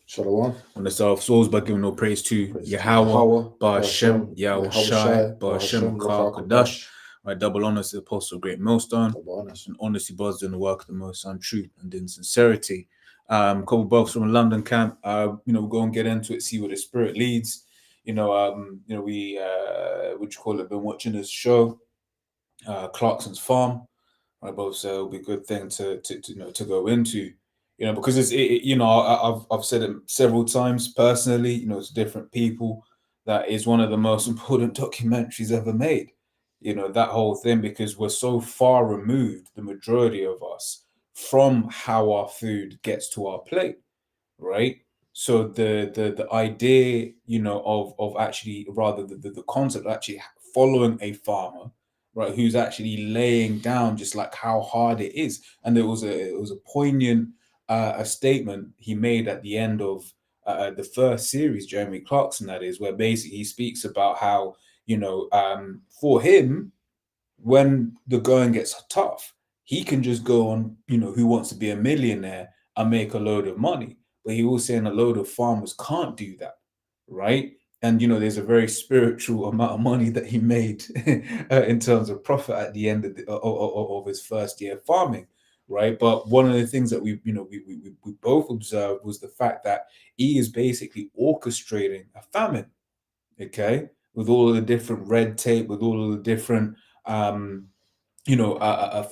Shalom. On the start of souls by giving all praise to Praise to Yahweh, Yahweh, Ba'ashem, Hashem, Yahweh Yahweh Shai, Shai, Ba'ashem, Hashem, Makar Rakah Kadash. Kodash. Right, double honors to the Apostle of Great Millstone, Double honors. and honestly brothers doing the work of the Most High in truth and in sincerity. Couple brothers from the London camp. We'll go and get into it, see where the spirit leads. We what you call it, been watching this show, Clarkson's Farm. I both say it'll be a good thing to go into, because I've said it several times personally, to different people, that is one of the most important documentaries ever made. That whole thing, because we're so far removed, the majority of us, from how our food gets to our plate, right? So the idea, of actually, rather the concept of actually following a farmer, right, who's actually laying down just like how hard it is. And it was a poignant a statement he made at the end of the first series, Jeremy Clarkson, that is, where basically he speaks about how, for him, when the going gets tough, he can just go on, Who Wants to Be a Millionaire and make a load of money. But he was saying a load of farmers can't do that, right? And there's a very spiritual amount of money that he made in terms of profit at the end of his first year farming, right? But one of the things that we both observed was the fact that he is basically orchestrating a famine, okay, with all of the different red tape, with all of the different um,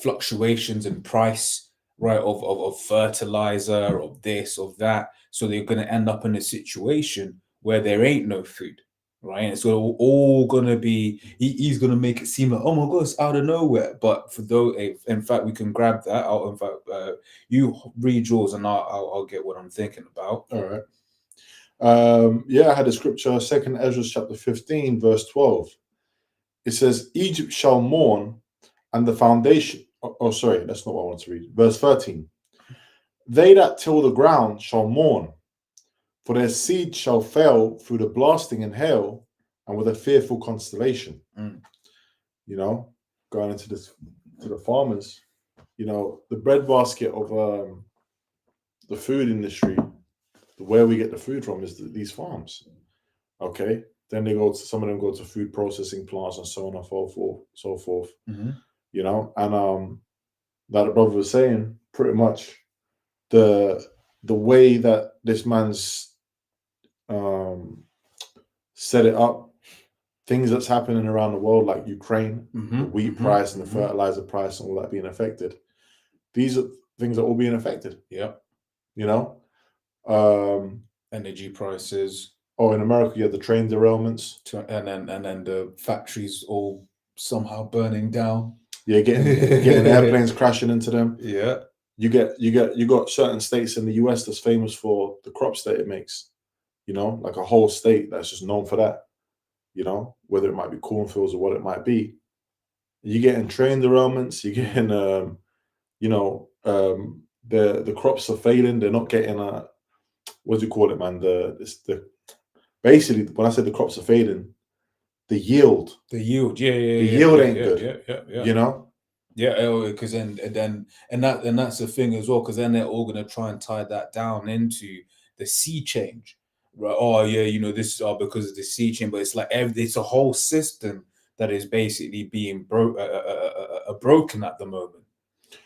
fluctuations in price, right, of fertilizer, of this, of that. So they're going to end up in a situation where there ain't no food, right? And so all going to be, he's going to make it seem like, oh my God, it's out of nowhere. But for those, in fact, we can grab that out. In fact, you read yours and I'll get what I'm thinking about. All right. I had a scripture, 2nd Ezra chapter 15, verse 12. It says, Egypt shall mourn, and the foundation. Oh, sorry, that's not what I want to read. Verse 13. They that till the ground shall mourn, for their seed shall fail through the blasting and hail, and with a fearful constellation. Mm. Going into this to the farmers, the breadbasket of the food industry, where we get the food from is these farms. Okay, then some of them go to food processing plants and so on and so forth. Mm-hmm. And like the brother was saying, pretty much the way that this man's set it up, things that's happening around the world, like Ukraine, the wheat price and the fertilizer price and all that being affected. These are things that are all being affected. Yeah. Energy prices. Oh, in America, you have the train derailments, and then the factories all somehow burning down. Yeah, getting airplanes crashing into them. Yeah. You got certain states in the US that's famous for the crops that it makes. Like a whole state that's just known for that. Whether it might be cornfields or what it might be. You're getting train derailments. You're getting, the crops are failing. They're not getting what do you call it, man? Basically, when I said the crops are fading, the yield, yeah, the yield ain't good. Yeah, because that's the thing as well, because then they're all gonna try and tie that down into the sea change, right? Oh yeah, this is all because of the sea change, but it's like it's a whole system that is basically being broken at the moment,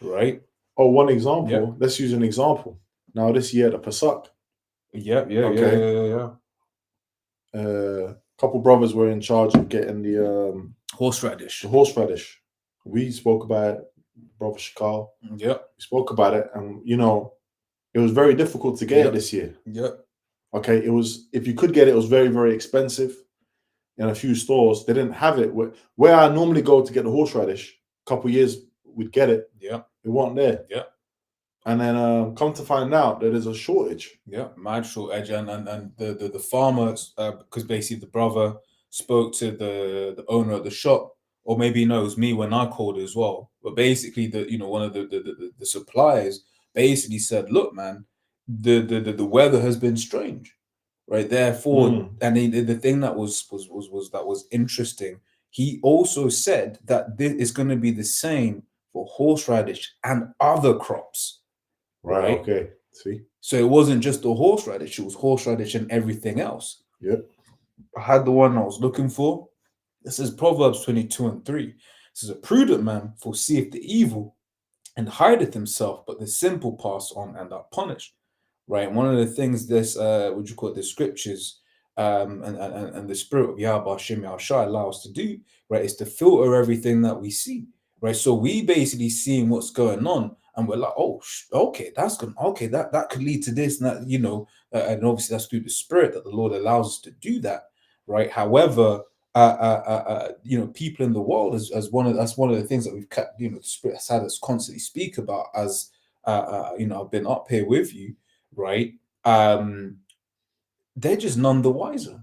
right? Oh, one example. Yep. Let's use an example. Now this year the Pesach. Yeah. A couple brothers were in charge of getting the horseradish. We spoke about it, Brother Shakal. Yeah. We spoke about it, and it was very difficult to get it this year. Yeah. Okay, it was, if you could get it, it was very, very expensive. In a few stores, they didn't have it. Where I normally go to get the horseradish, a couple of years we'd get it. Yeah. It wasn't there. Yeah. And then come to find out that there's a shortage. Yeah, mad shortage, and the farmers, because basically the brother spoke to the owner of the shop, or maybe he knows me when I called as well. But basically, one of the suppliers basically said, "Look, man, the weather has been strange, right? Therefore, and the thing that was interesting. He also said that this is going to be the same for horseradish and other crops." Right. Okay. See? So it wasn't just the horseradish; it was horseradish and everything else. Yep. I had the one I was looking for. This is Proverbs 22:3. It says, "A prudent man foreseeth the evil and hideth himself, but the simple pass on and are punished." Right. And one of the things this what you call it, the scriptures and the spirit of Yahweh Shem Yahushua allow us to do, right, is to filter everything that we see. Right. So we basically seeing what's going on and we're like, oh, okay, that's good. Okay, that could lead to this and that, and obviously that's through the spirit that the Lord allows us to do that. Right. However, people in the world as that's one of the things that we've kept, the spirit has had us constantly speak about as I've been up here with you, right? They're just none the wiser.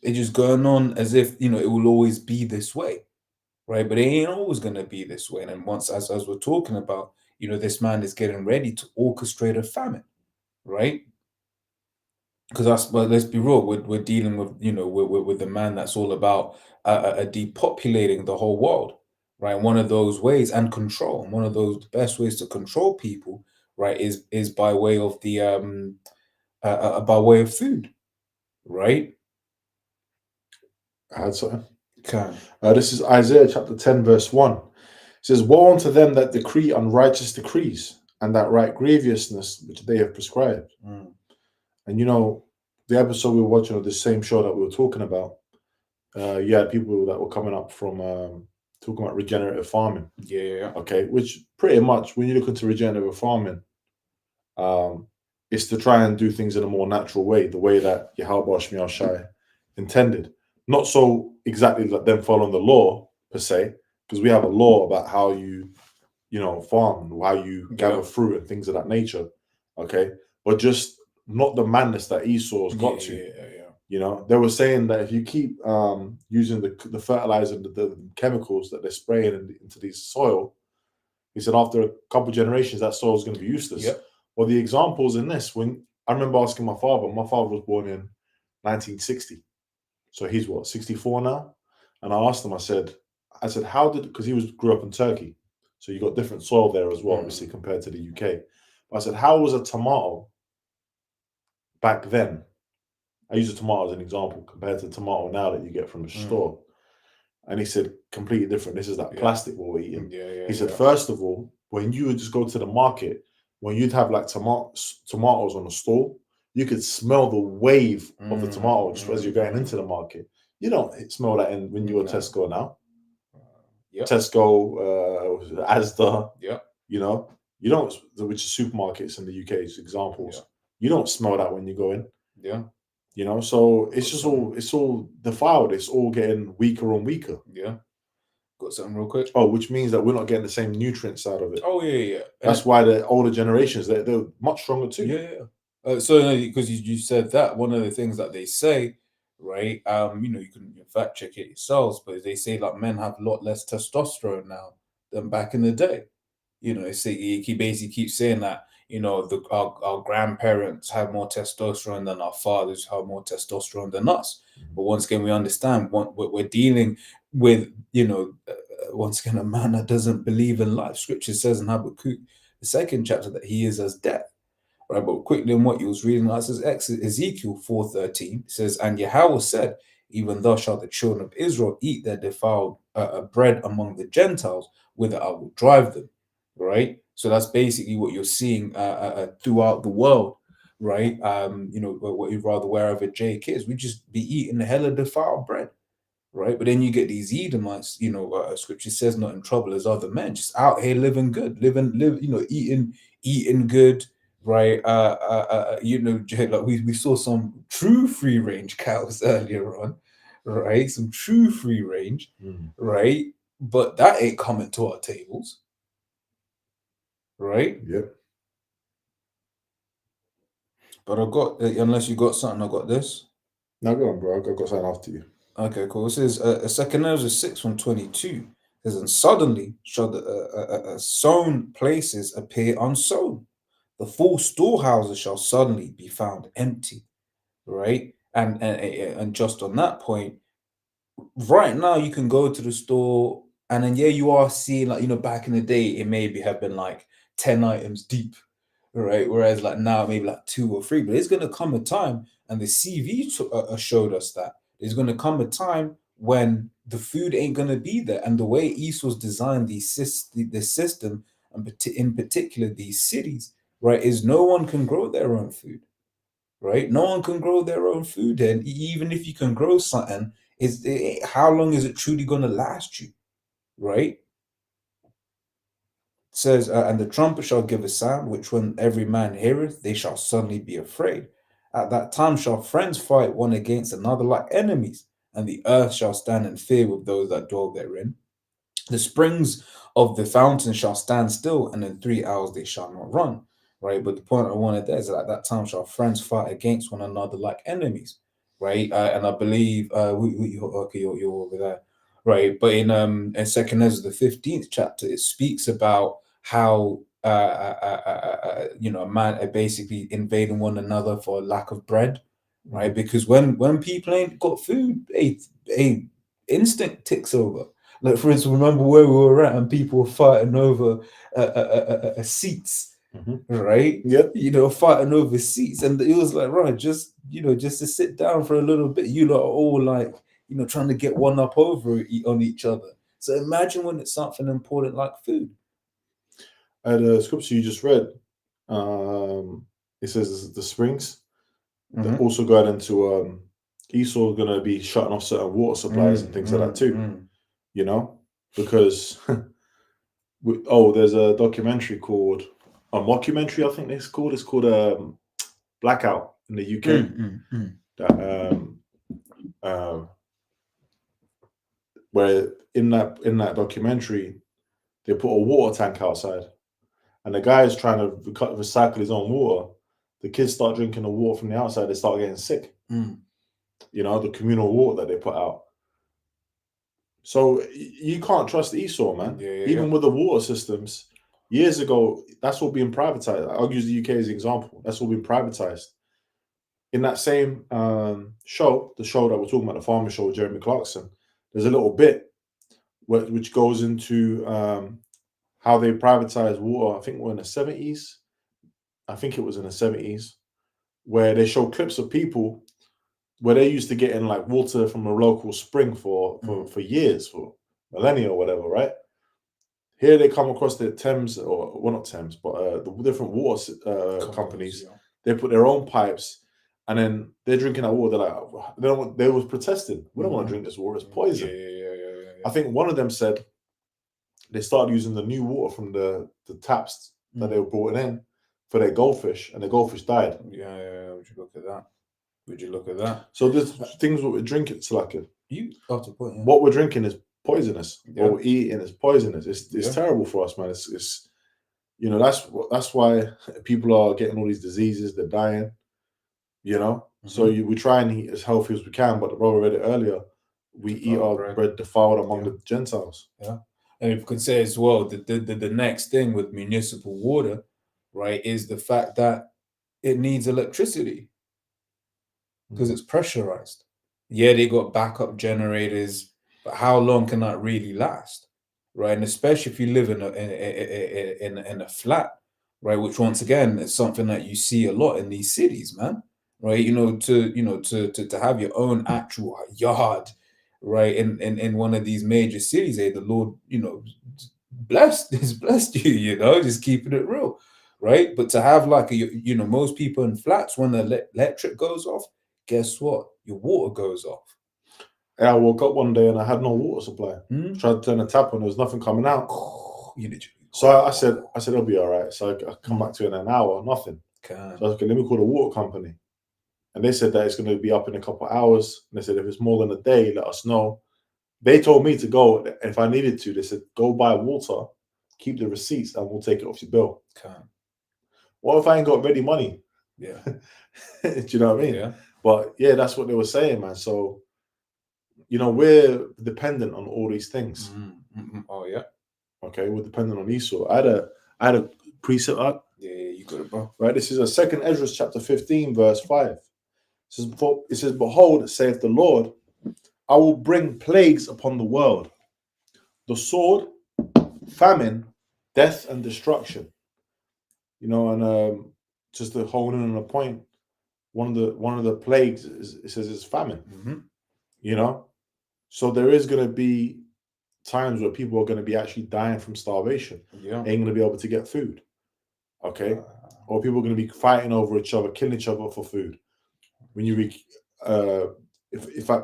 They're just going on as if it will always be this way, right? But it ain't always gonna be this way. And once, as we're talking about, this man is getting ready to orchestrate a famine, right? Because let's be real, we're dealing with with the man that's all about depopulating the whole world, right? One of those ways and control, and one of those best ways to control people, right, is by way of the by way of food, right? I had something. Okay. This is Isaiah chapter 10, verse 1. It says, "Woe unto them that decree unrighteous decrees, and that write grievousness which they have prescribed." And the episode we were watching of the same show that we were talking about, you had people that were coming up from talking about regenerative farming. Yeah. Okay, which pretty much when you look into regenerative farming, is to try and do things in a more natural way, the way that Yahweh Shemi Shai intended. Not so exactly like them following the law per se, because we have a law about how you farm, how you gather fruit and things of that nature. Okay, but just not the madness that Esau's got to. They were saying that if you keep using the fertilizer and the chemicals that they're spraying into these soil, he said after a couple of generations that soil is going to be useless. Yep. Well, the examples in this, when I remember asking my father was born in 1960, so he's what, 64 now, and I asked him, I said how did, because he grew up in Turkey, so you got different soil there as well, obviously compared to the UK. But I said, how was a tomato back then? I use a tomato as an example compared to the tomato now that you get from the store. And he said, completely different. This is that plastic we're eating. He said, first of all, when you would just go to the market, when you'd have like tomatoes on the stall, you could smell the wave of the tomato just as you're going into the market. You don't smell that when you're at Tesco now. Tesco, Asda, you don't, which are supermarkets in the UK, as examples. You don't smell that when you go in. So it's just it's all defiled. It's all getting weaker and weaker. Got something real quick? Oh, which means that we're not getting the same nutrients out of it. Oh, yeah. That's why the older generations, they're much stronger too. Yeah. So because you said that, one of the things that they say, right? You can fact check it yourselves, but they say like men have a lot less testosterone now than back in the day. He basically keeps saying that our grandparents have more testosterone than our fathers have more testosterone than us. But once again, we understand what we're dealing with. Once again, a man that doesn't believe in life. Scripture says in Habakkuk, the 2nd chapter, that he is as death. Right, but quickly on what he was reading, it says Ezekiel 4:13 says, "And Yahweh said, even thus shall the children of Israel eat their defiled bread among the Gentiles, whither I will drive them." Right, so that's basically what you're seeing throughout the world, right? Rather wherever Jake is, we just be eating hella defiled bread, right? But then you get these Edomites, Scripture says, not in trouble as other men, just out here living good, eating good, right? Like we saw some true free range cows earlier on, right? Some true free range, right? But that ain't coming to our tables. Right? Yep. But I got, unless you got something, I got this. No, go on, bro. I got something after you. Okay, cool. This is a 2 Ezra 6:22. It says, "And suddenly shall the sown places appear unsown. The full storehouses shall suddenly be found empty." Right? And just on that point, right now you can go to the store and then you are seeing, like, back in the day it maybe have been like 10 items deep, right? Whereas like now, maybe like 2 or 3. But there's gonna come a time, and the CV showed us that there's gonna come a time when the food ain't gonna be there, and the way Esau's designed the system, and in particular these cities, right, is no one can grow their own food, right? No one can grow their own food, and even if you can grow something, how long is it truly gonna last you, right? Says, and the trumpet shall give a sound, which when every man heareth, they shall suddenly be afraid. At that time shall friends fight one against another like enemies, and the earth shall stand in fear with those that dwell therein. The springs of the fountain shall stand still, and in 3 hours they shall not run. Right, but the point I wanted there is that at that time shall friends fight against one another like enemies. Right, and I believe okay, you're over there. Right, but in Second Ezra the 15th chapter, it speaks about how a man basically invading one another for lack of bread, right? Because when people ain't got food, a instinct ticks over. Like, for instance, remember where we were at and people were fighting over seats, right? Yep. Fighting over seats. And it was like, right, just to sit down for a little bit, are all like, trying to get one up over on each other. So imagine when it's something important like food. The scripture you just read, it says the springs. They're also going into Esau going to be shutting off certain water supplies and things like that too. Because there's a documentary called a mockumentary, I think it's called. It's called Blackout in the UK. That where in that documentary they put a water tank outside, and the guy is trying to recycle his own water. The kids start drinking the water from the outside. They start getting sick. The communal water that they put out. So you can't trust Esau, man. Even with the water systems, years ago, that's all being privatized. I'll use the UK as an example. That's all being privatized. In that same show, the show that we're talking about, the farmer show with Jeremy Clarkson, there's a little bit which goes into how they privatized water. I think we're in the 70s. I think it was in the 70s, where they show clips of people where they used to get in like water from a local spring for years, for millennia or whatever, right? Here they come across the Thames, or well, not Thames, but the different water companies. Yeah. They put their own pipes, and then they're drinking that water. They're like, they was protesting. We don't want to drink this water. It's poison. I think one of them said they started using the new water from the taps that they were brought in for their goldfish, and the goldfish died. Yeah. Would you look at that? So there's things what we're drinking, Slaka. You got to point. Yeah. What we're drinking is poisonous. What we're eating is poisonous. It's terrible for us, man. It's that's why people are getting all these diseases. They're dying. So we try and eat as healthy as we can. But the brother read it earlier. We eat our bread defiled among the Gentiles. Yeah. And if you could say as well, the next thing with municipal water, right, is the fact that it needs electricity because it's pressurized. Yeah, they got backup generators, but how long can that really last, right? And especially if you live in a flat, right, which once again is something that you see a lot in these cities, man, right? To have your own actual yard, right, in one of these major cities, the Lord, blessed you, just keeping it real, right? But to have like most people in flats, when the electric goes off, guess what? Your water goes off. Yeah, I woke up one day and I had no water supply. Tried to turn the tap on, there was nothing coming out. So I said it'll be all right. So I come back to it in an hour, nothing. So I was like, let me call the water company. And they said that it's going to be up in a couple of hours. And they said, if it's more than a day, let us know. They told me to go. If I needed to, they said, go buy water, keep the receipts, and we'll take it off your bill. What if I ain't got ready money? Yeah. Do you know what I mean? Yeah. But yeah, that's what they were saying, man. So, we're dependent on all these things. Oh, yeah. Okay, we're dependent on Esau. I had a precept up. Yeah, you got it, bro. Right, this is a 2 Ezra chapter 15, verse 5. It says, behold, saith the Lord, I will bring plagues upon the world, the sword, famine, death, and destruction. And just to hone in on a point, one of the plagues it says is famine. Mm-hmm. You know, so there is going to be times where people are going to be actually dying from starvation. Yeah. They ain't going to be able to get food. Okay, Uh, or people are going to be fighting over each other, killing each other for food. When you read, uh, if I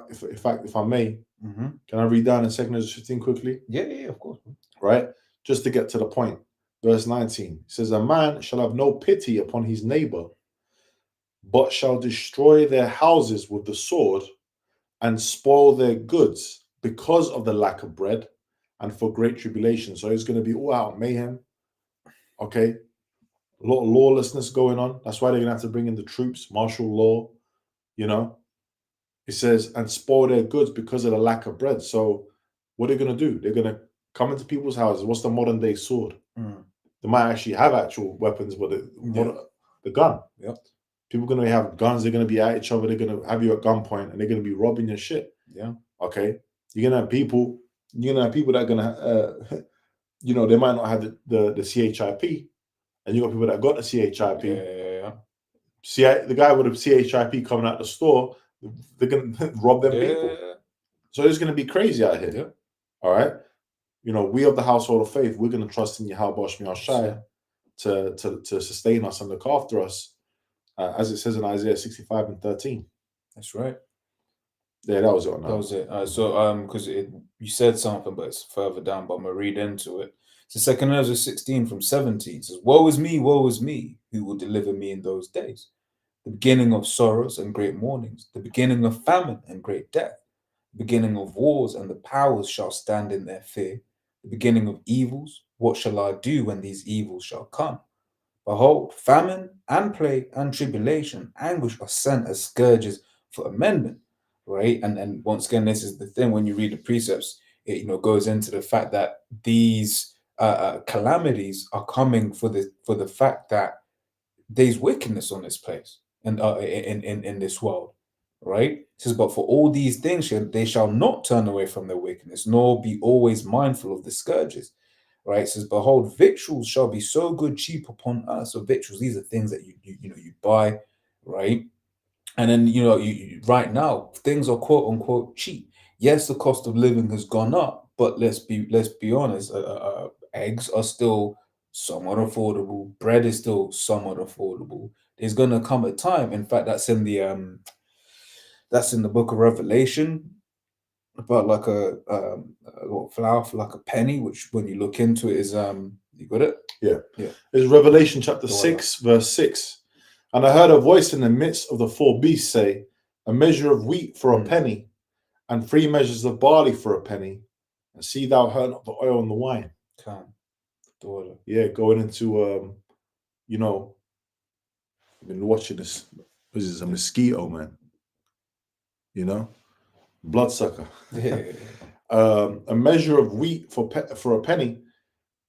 may, mm-hmm. can I read down in 2 Ezra 15 quickly? Yeah, of course. Right, just to get to the point. Verse 19 says, "A man shall have no pity upon his neighbor, but shall destroy their houses with the sword and spoil their goods because of the lack of bread and for great tribulation." So it's going to be all out mayhem. Okay, a lot of lawlessness going on. That's why they're going to have to bring in the troops, martial law. You know, it says, and spoil their goods because of the lack of bread. So what are they going to do? They're going to come into people's houses. What's the modern day sword? Mm. They might actually have actual weapons, but the gun. Yep. People are going to have guns. They're going to be at each other. They're going to have you at gunpoint, and they're going to be robbing your shit. Yeah. Okay. You're going to have people. You're going to have people that are going to, they might not have the CHIP, and you got people that got the CHIP. Yeah. See, the guy with the CHIP coming out the store, they're going to rob them people. So it's going to be crazy out here. Yeah. All right. We of the household of faith, we're going to trust in Yahweh Shai to sustain us and look after us, as it says in Isaiah 65 and 13. That's right. Yeah, that was it. That was it. So, because you said something, but it's further down, but I'm going to read into it. So 2 Ezra 16 from 17 says, woe is me, who will deliver me in those days? The beginning of sorrows and great mournings, the beginning of famine and great death, the beginning of wars, and the powers shall stand in their fear. The beginning of evils, what shall I do when these evils shall come? Behold, famine and plague and tribulation, anguish are sent as scourges for amendment, right? And once again, this is the thing when you read the precepts, it goes into the fact that these calamities are coming for the fact that there's wickedness on this place and in this world, right? It says, but for all these things they shall not turn away from their wickedness, nor be always mindful of the scourges. Right, it says, behold, victuals shall be so good cheap upon us. So victuals, these are things that you buy, right? And then right now things are quote unquote cheap. Yes, the cost of living has gone up, but let's be honest. Eggs are still somewhat affordable. Bread is still somewhat affordable. There's gonna come a time. In fact, that's in the book of Revelation, about like a flour for like a penny, which when you look into it is you got it? Yeah. Yeah. It's Revelation chapter 6, verse 6. And I heard a voice in the midst of the four beasts say, a measure of wheat for a penny, and 3 measures of barley for a penny, and see thou hurt not the oil and the wine. Yeah, going into I've been watching this. This is a mosquito, man. Bloodsucker. A measure of wheat for a penny.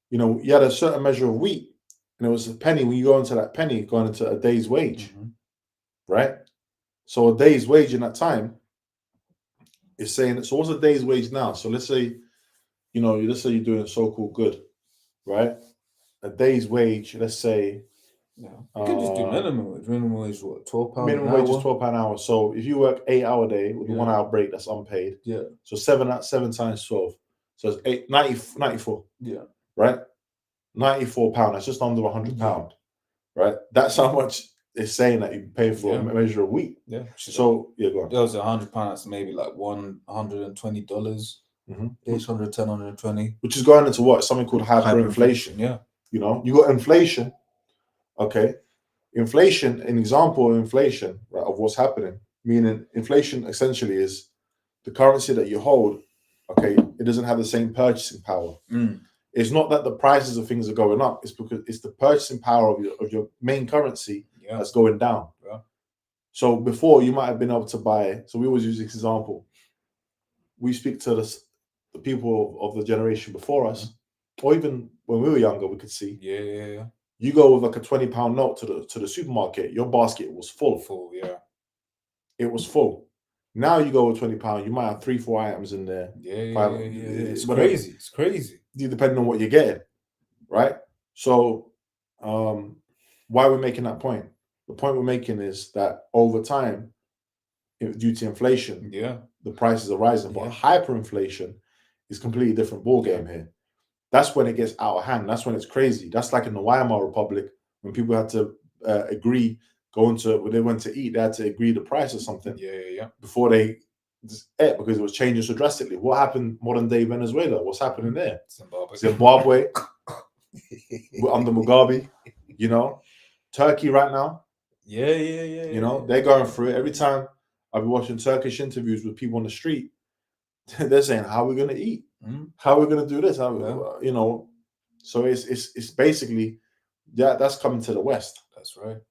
You had a certain measure of wheat, and it was a penny. When you go into that penny, going into a day's wage, right? So a day's wage in that time is saying. So what's a day's wage now? So let's say, let's say you're doing so-called good, right? A day's wage, let's say. You can just do minimum wage. Minimum wage is what, £12 minimum an hour? wage is £12 an hour. So if you work 8 hour day with a 1 hour break, that's unpaid. Yeah. So 7 times 12. So it's 94. Yeah. Right? £94. That's just under £100. Right? That's how much it's saying that you pay for a measure of wheat. Yeah. So go on. There was £100. That's maybe like $120. It's 110, 120. Which is going into what? Something called hyperinflation. Yeah. You got inflation. Okay. Inflation, an example of inflation, right, of what's happening, meaning inflation essentially is the currency that you hold, okay, it doesn't have the same purchasing power. It's not that the prices of things are going up, it's because it's the purchasing power of your main currency that's going down. Yeah. So before you might have been able to buy, so we always use this example. We speak to the people of the generation before us, or even when we were younger, we could see. Yeah. You go with like a £20 note to the supermarket, your basket was full. Yeah. It was full. Now you go with £20, you might have 3-4 items in there. Yeah. It's crazy. It's crazy. Depending on what you're getting, right? So why are we making that point? The point we're making is that over time, due to inflation, Yeah. the prices are rising. But Yeah. hyperinflation is a completely different ball game here. That's when it gets out of hand. That's when it's crazy. That's like in the Weimar Republic when people had to agree when they went to eat, they had to agree the price or something Yeah. before they just ate because it was changing so drastically. What happened modern day Venezuela? What's happening there? Zimbabwe under Mugabe, you know, Turkey right now. Yeah. You know, they're going through it. Every time I've been watching Turkish interviews with people on the street, they're saying, "How are we going to eat? How are we going to do this?" You know, so it's basically that's coming to the West. That's right.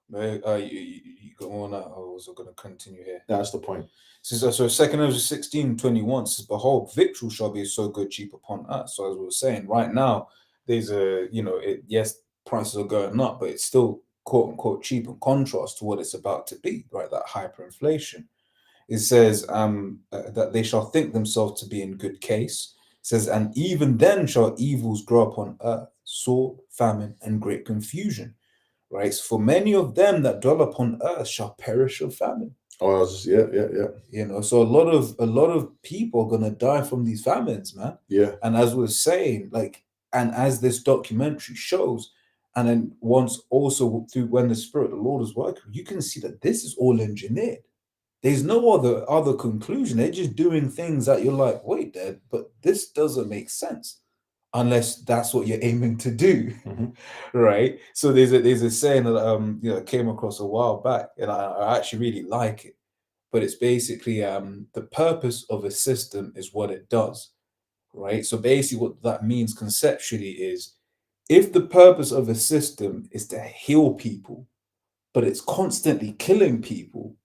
You go on. I was going to continue here. That's the point. So 2nd Ezra 16:21 says, "Behold, victual shall be so good cheap upon us." So as we were saying, right now there's yes, prices are going up, but it's still quote unquote cheap in contrast to what it's about to be, right? That hyperinflation. It says that they shall think themselves to be in good case. It says, and even then shall evils grow upon earth, sword, famine, and great confusion. Right. So for many of them that dwell upon earth shall perish of famine. Oh, yeah. You know, so a lot of people are gonna die from these famines, man. Yeah. And as we're saying, like, and as this documentary shows, and then once also through when the Spirit of the Lord is working, you can see that this is all engineered. There's no other conclusion. They're just doing things that you're like, wait, Dad, but this doesn't make sense unless that's what you're aiming to do, right? So there's a saying that came across a while back, and I actually really like it. But it's basically the purpose of a system is what it does, right? So basically, what that means conceptually is if the purpose of a system is to heal people, but it's constantly killing people,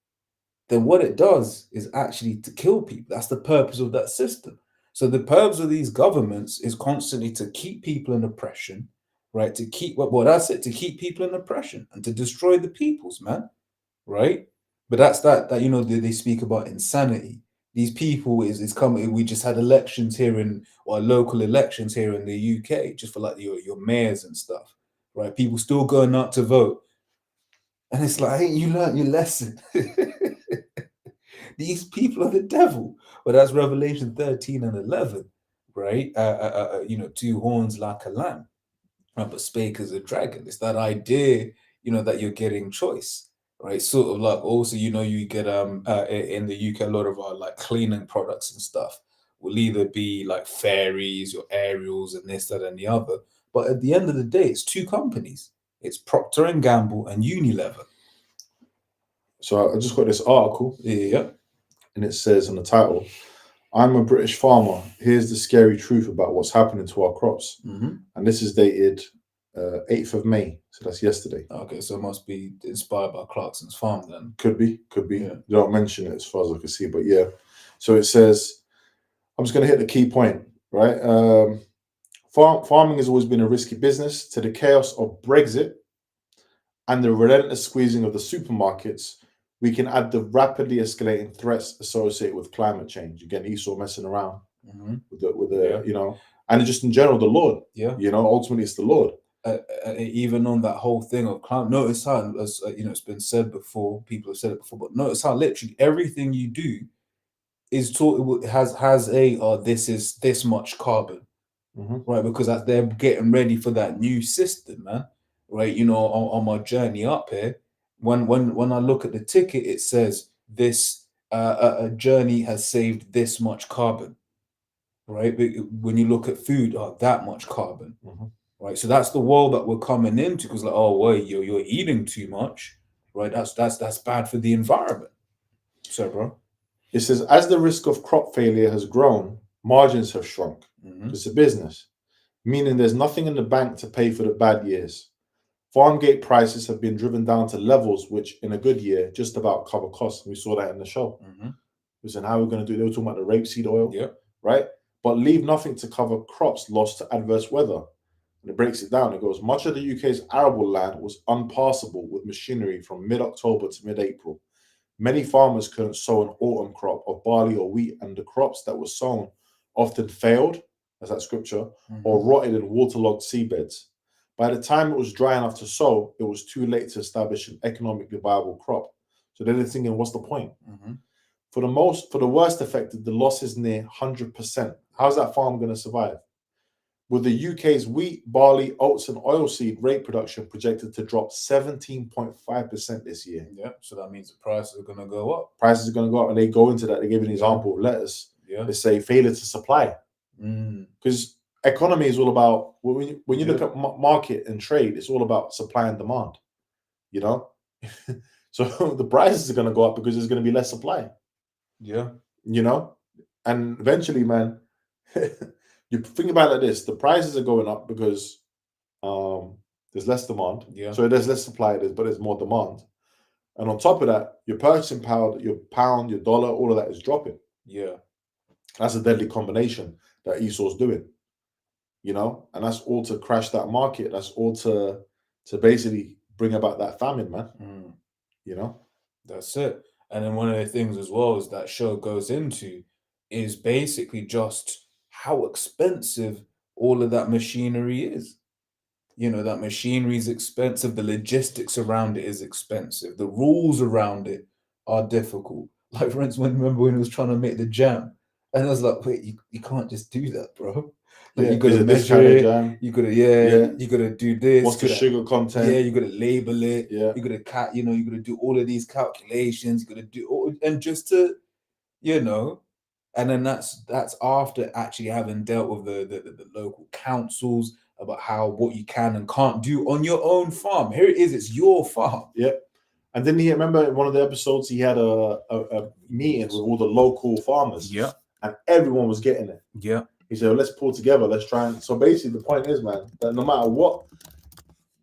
then what it does is actually to kill people. That's the purpose of that system. So the purpose of these governments is constantly to keep people in oppression, right? To keep that's it, to keep people in oppression and to destroy the peoples, man, right? But that's that they speak about insanity. These people is coming. We just had elections here or local elections here in the UK, just for like your mayors and stuff, right? People still going out to vote, and it's like, hey, you learned your lesson. These people are the devil. Well, that's Revelation 13 and 11, right? Two horns like a lamb, but spake as a dragon. It's that idea, that you're getting choice, right? Sort of like also, you get in the UK, a lot of our like cleaning products and stuff will either be like fairies or Ariels and this, that, and the other. But at the end of the day, it's two companies. It's Procter and Gamble and Unilever. So I just got this article. Yeah. And it says on the title, "I'm a British farmer. Here's the scary truth about what's happening to our crops." And this is dated 8th of May. So that's yesterday. Okay, so it must be inspired by Clarkson's farm then. Could be. Yeah. They don't mention it as far as I can see, but yeah. So it says, I'm just going to hit the key point, right? Farming has always been a risky business. To the chaos of Brexit and the relentless squeezing of the supermarkets, we can add the rapidly escalating threats associated with climate change. Again, Esau messing around with the and just in general, the Lord. Yeah. Ultimately, it's the Lord. Even on that whole thing of climate, notice how, it's been said before, people have said it before, but notice how literally everything you do is has this is this much carbon, right? Because they're getting ready for that new system, man. Right? On my journey up here, when I look at the ticket, it says this a journey has saved this much carbon, right? When you look at food, that much carbon, right? So that's the world that we're coming into, because like, oh wait, you're eating too much, right? That's bad for the environment. So, bro, it says, as the risk of crop failure has grown, margins have shrunk. It's a business, meaning there's nothing in the bank to pay for the bad years. Farm gate prices have been driven down to levels which, in a good year, just about cover costs. We saw that in the show. We said, how are we going to do? They were talking about the rapeseed oil, right? But leave nothing to cover crops lost to adverse weather. And it breaks it down. It goes, much of the UK's arable land was unpassable with machinery from mid-October to mid-April. Many farmers couldn't sow an autumn crop of barley or wheat, and the crops that were sown often failed, as that scripture, or rotted in waterlogged seabeds. By the time it was dry enough to sow, it was too late to establish an economically viable crop. So then they're thinking, what's the point? Mm-hmm. For the worst affected, the loss is near 100%. How's that farm going to survive? With the UK's wheat, barley, oats, and oilseed rape production projected to drop 17.5% this year. Yeah, so that means the prices are going to go up. Prices are going to go up, and they go into that. They give an example of lettuce. Yeah. They say failure to supply. Because economy is all about, when you look at market and trade, it's all about supply and demand, you know? So the prices are going to go up because there's going to be less supply. Yeah. You know? And eventually, man, you think about it like this: the prices are going up because there's less demand. Yeah. So there's less supply, but there's more demand. And on top of that, your purchasing power, your pound, your dollar, all of that is dropping. Yeah. That's a deadly combination that Esau's doing. You know? And that's all to crash that market. That's all to basically bring about that famine, man. You know? That's it. And then one of the things as well is that show goes into is basically just how expensive all of that machinery is. You know, that machinery is expensive. The logistics around it is expensive. The rules around it are difficult. Like, for instance, remember when he was trying to make the jam? And I was like, wait, you can't just do that, bro. Like, Yeah, you gotta is it this measure kind of it. jam? You gotta, Yeah. you gotta do this. What's the sugar content? Yeah, you gotta label it. Yeah. You gotta you gotta do all of these calculations. You gotta do all, and just to, you know, and then that's after actually having dealt with the local councils about what you can and can't do on your own farm. Here it is, it's your farm. Yep. And then he remember in one of the episodes he had a meeting with all the local farmers. Yeah. And everyone was getting it. Yeah. He said, well, let's pull together, let's try and so basically the point is, man, that no matter what,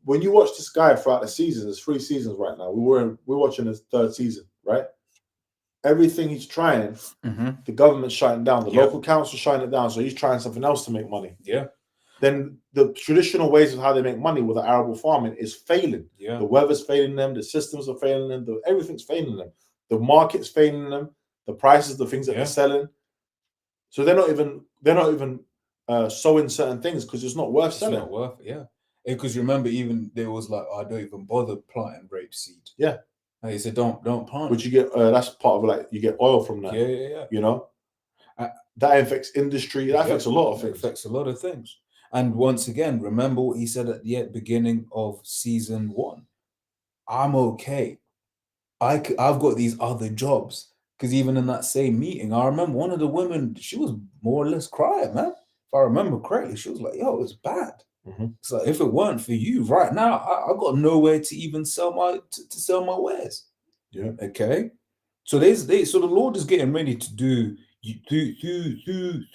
when you watch this guy throughout the seasons, there's 3 seasons right now. We're watching his 3rd season, right? Everything he's trying, the government's shutting down, the local council's shutting it down, so he's trying something else to make money. Yeah. Then the traditional ways of how they make money with the arable farming is failing. Yeah. The weather's failing them, the systems are failing them, everything's failing them. The market's failing them, the prices, the things that they're selling. So they're not even sowing certain things because it's not worth selling. It's not worth it, yeah. Because remember, even there was like, I don't even bother planting rapeseed. Yeah. And he said, don't plant. Which you get, that's part of like, you get oil from that. Yeah. You know? That affects industry, that affects a lot of things. It affects a lot of things. And once again, remember what he said at the beginning of season 1. I'm okay. I've got these other jobs. Because even in that same meeting, I remember one of the women, she was more or less crying, man. If I remember correctly, she was like, yo, it's bad. So if it weren't for you right now, I got nowhere to even sell my to sell my wares. Yeah. Okay. So so the Lord is getting ready to do through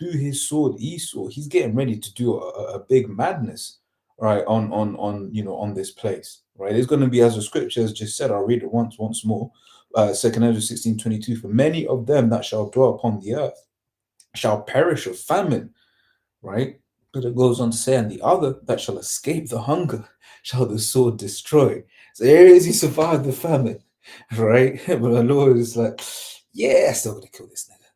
his sword Esau. He's getting ready to do a big madness, right? On this place, right? It's going to be, as the scripture has just said. I'll read it once more. 2 Ezra 16:22. For many of them that shall dwell upon the earth shall perish of famine, right? But it goes on to say, and the other that shall escape the hunger shall the sword destroy. So here is, he survived the famine, right? But the Lord is like, yeah, still gonna kill this nigga.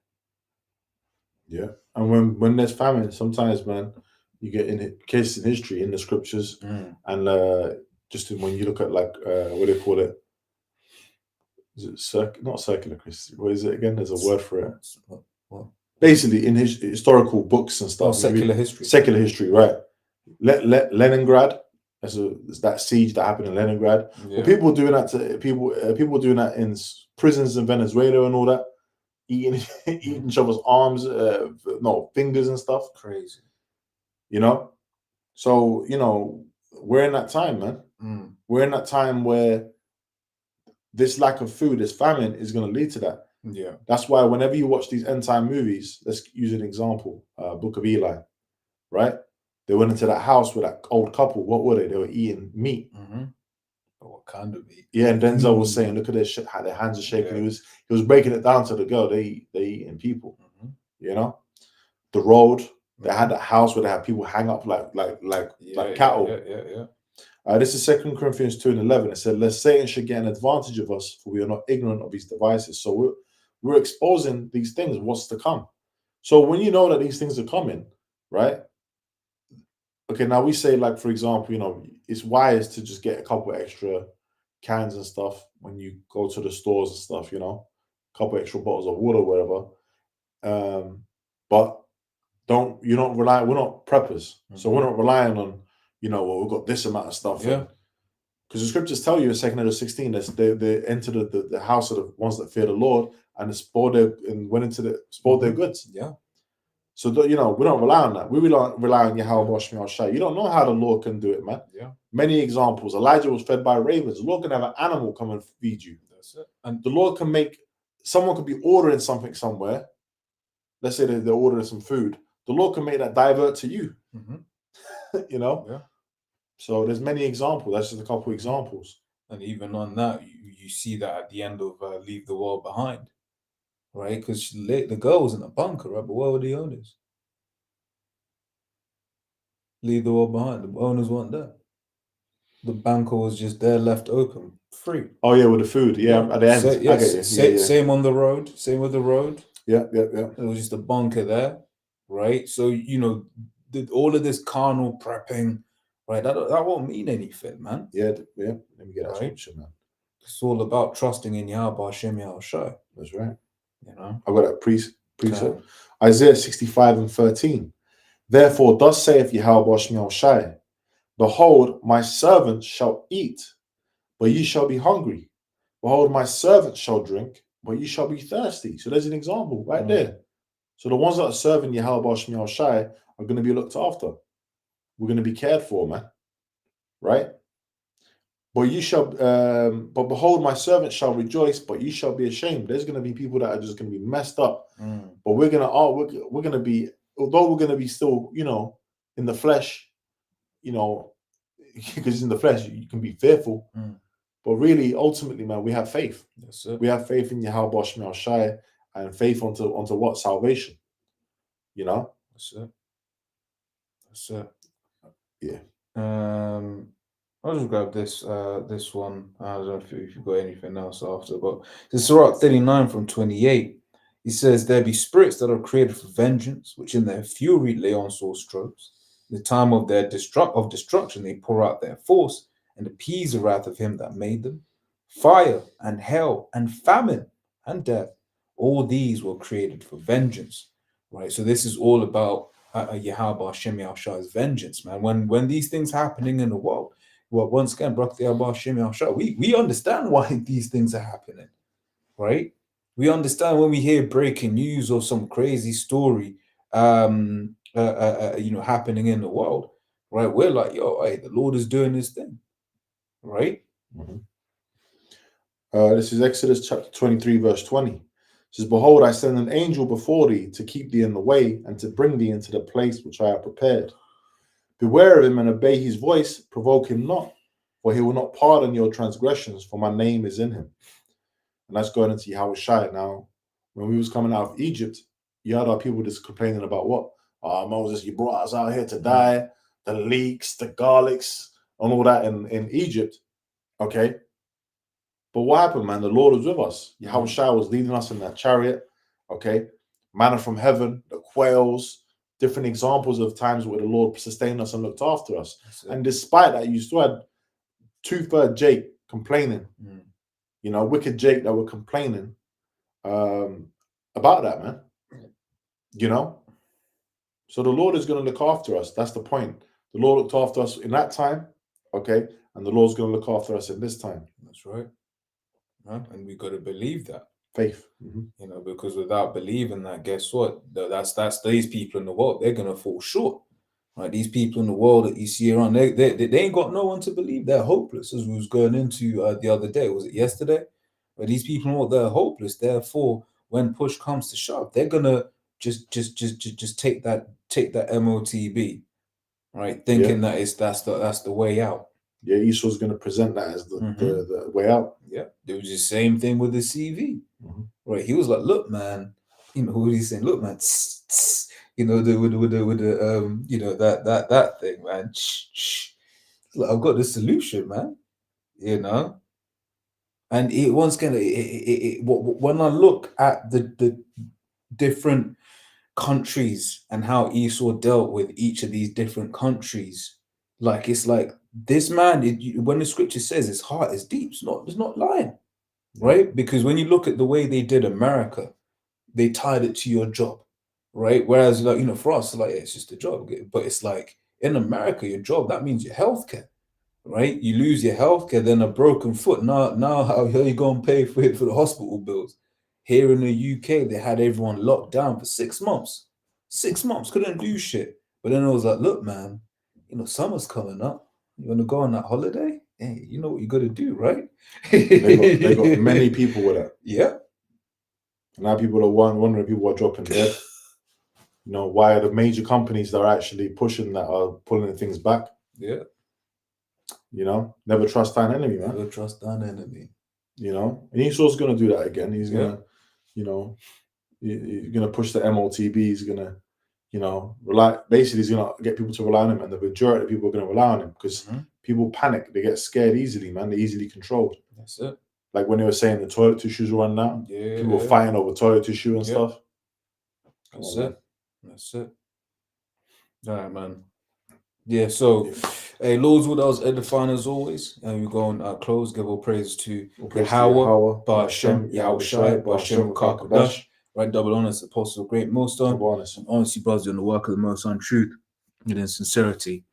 Yeah. And when there's famine, sometimes, man, you get in cases in history in the scriptures, and just when you look at like what do they call it? Is it not circular Christianity? What is it again? There's a word for it. What? Basically, in historical books and stuff. Secular history. Secular history, right? Leningrad. There's that siege that happened in Leningrad. Yeah. Well, people doing that to people doing that in prisons in Venezuela and all that, eating each other's arms, fingers and stuff. Crazy. You know, so we're in that time, man. We're in that time where this lack of food, this famine, is going to lead to that. Yeah. That's why whenever you watch these end time movies, let's use an example, Book of Eli, right? They went into that house with that old couple. What were they? They were eating meat. But what kind of meat? Yeah, and Denzel was saying, look at how their hands are shaking. Yeah. He was breaking it down to the girl. They eating people. You know, the road. They had that house where they had people hang up like cattle. Yeah. This is 2 Corinthians 2:11. It said, lest Satan should get an advantage of us, for we are not ignorant of his devices. So we're exposing these things, what's to come. So when you know that these things are coming, right? okay, now we say, like, for example, it's wise to just get a couple extra cans and stuff when you go to the stores and stuff, a couple extra bottles of water, whatever. But you don't rely, we're not preppers. So we're not relying on, well, we've got this amount of stuff. Yeah. Because the scriptures tell you in 2 Peter 16 that they entered the house of the ones that fear the Lord and went into spoiled their goods. Yeah. So we don't rely on that. We rely on Yahweh Shmi Shai. You don't know how the Lord can do it, man. Yeah. Many examples. Elijah was fed by ravens. The Lord can have an animal come and feed you. That's it. And the Lord can someone could be ordering something somewhere. Let's say they're ordering some food. The Lord can make that divert to you. Yeah. So there's many examples. That's just a couple examples. And even on that, you see that at the end of Leave the World Behind, right? Because the girl was in a bunker, right? But where were the owners? Leave the World Behind. The owners weren't there. The bunker was just there, left open, free. Oh yeah, with the food. Yeah, at the end. I get you. Same on the road. Same with the road. Yeah. It was just a bunker there, right? So all of this carnal prepping, right? That won't mean anything, man. Yeah. Let me get that scripture, man. It's all about trusting in Yahweh Hashem Yahushai. That's right. I got that precept. Isaiah 65:13. Therefore, thus saith Yahweh Hashem Yahushai, behold, my servant shall eat, but ye shall be hungry. Behold, my servant shall drink, but ye shall be thirsty. So there's an example right there. So the ones that are serving Yahweh Hashem Yahushai are going to be looked after. We're going to be cared for, man. Right? But ye shall, but behold, my servant shall rejoice, but ye shall be ashamed. There's going to be people that are just going to be messed up. But we're going to be, although we're going to be still, in the flesh, because in the flesh you can be fearful. But really, ultimately, man, we have faith. We have faith in Yahweh Hashem Shai and faith onto what? Salvation. That's it. Yeah. I'll just grab this one. I don't know if you've got anything else after, but it's Sirach 39 from 28. He says, there be spirits that are created for vengeance, which in their fury lay on sore strokes. In the time of their destruction, they pour out their force and appease the wrath of him that made them. Fire and hell and famine and death, all these were created for vengeance, right? So this is all about Yahweh Hashem Yahushai's vengeance, man. When these things happening in the world, well, once again, we understand why these things are happening, right? We understand when we hear breaking news or some crazy story, happening in the world, right? We're like, hey, the Lord is doing this thing, right? This is Exodus chapter 23, verse 20. It says, behold, I send an angel before thee to keep thee in the way and to bring thee into the place which I have prepared. Beware of him and obey his voice, provoke him not, for he will not pardon your transgressions, for my name is in him. And that's going into Yahweh Shai. Now, when we was coming out of Egypt, you had our people just complaining about what? Moses, you brought us out here to die, the leeks, the garlics, and all that in Egypt. Okay. But what happened, man? The Lord was with us. Yahweh Shai was leading us in that chariot. Okay. Manna from heaven, the quails, different examples of times where the Lord sustained us and looked after us. And despite that, you still had 2/3 Jake complaining, wicked Jake that were complaining about that, man. So the Lord is going to look after us. That's the point. The Lord looked after us in that time, okay, and the Lord's going to look after us in this time. That's right. And we got to believe that. Faith. Because without believing that, guess what? That's these people in the world. They're going to fall short. Right, these people in the world that you see around, they ain't got no one to believe. They're hopeless, as we was going into the other day. Was it yesterday? But these people in the world, they're hopeless. Therefore, when push comes to shove, they're gonna just take that MOTB, right? Thinking that that's the way out. Yeah, Esau's gonna present that as the way out. Yeah, it was the same thing with the CV, right? He was like, "Look, man, what he's saying? Look, man." With the that thing, man. Look, I've got the solution, man. And it once again, when I look at the different countries and how Esau dealt with each of these different countries. Like it's like this man, when the scripture says his heart is deep, it's not lying, right? Because when you look at the way they did America, they tied it to your job, right? Whereas, like, for us, like, it's just a job. But it's like in America, your job, that means your healthcare, right? You lose your healthcare, then a broken foot. Now how you going to pay for it for the hospital bills? Here in the UK, they had everyone locked down for 6 months. 6 months, couldn't do shit. But then it was like, look, man, summer's coming up. You want to go on that holiday? Hey, you know what you got to do, right? They got many people with it. Yeah. Now people are wondering, people are dropping dead. Why are the major companies that are actually pushing that are pulling things back? Yeah. Never trust thine enemy, man. Never trust thine enemy. And Esau's going to do that again. He's going to, he's going to push the MOTB. He's going to, rely. Basically, he's going to get people to rely on him, and the majority of people are going to rely on him because people panic. They get scared easily, man. They're easily controlled. That's it. Like when they were saying the toilet tissues were running out. Yeah. People were fighting over toilet tissue and stuff. That's it. That's it. All right, man. Yeah, so, hey, Lord's will, that was edifying as always. And we're going to close, give all praise to Yahweh, Ba'Shem, Yahweh Shai, Ba'Shem, Kakadash, right, double honors, apostle of great millstone, and honestly, brothers, in the work of the most on truth and in sincerity.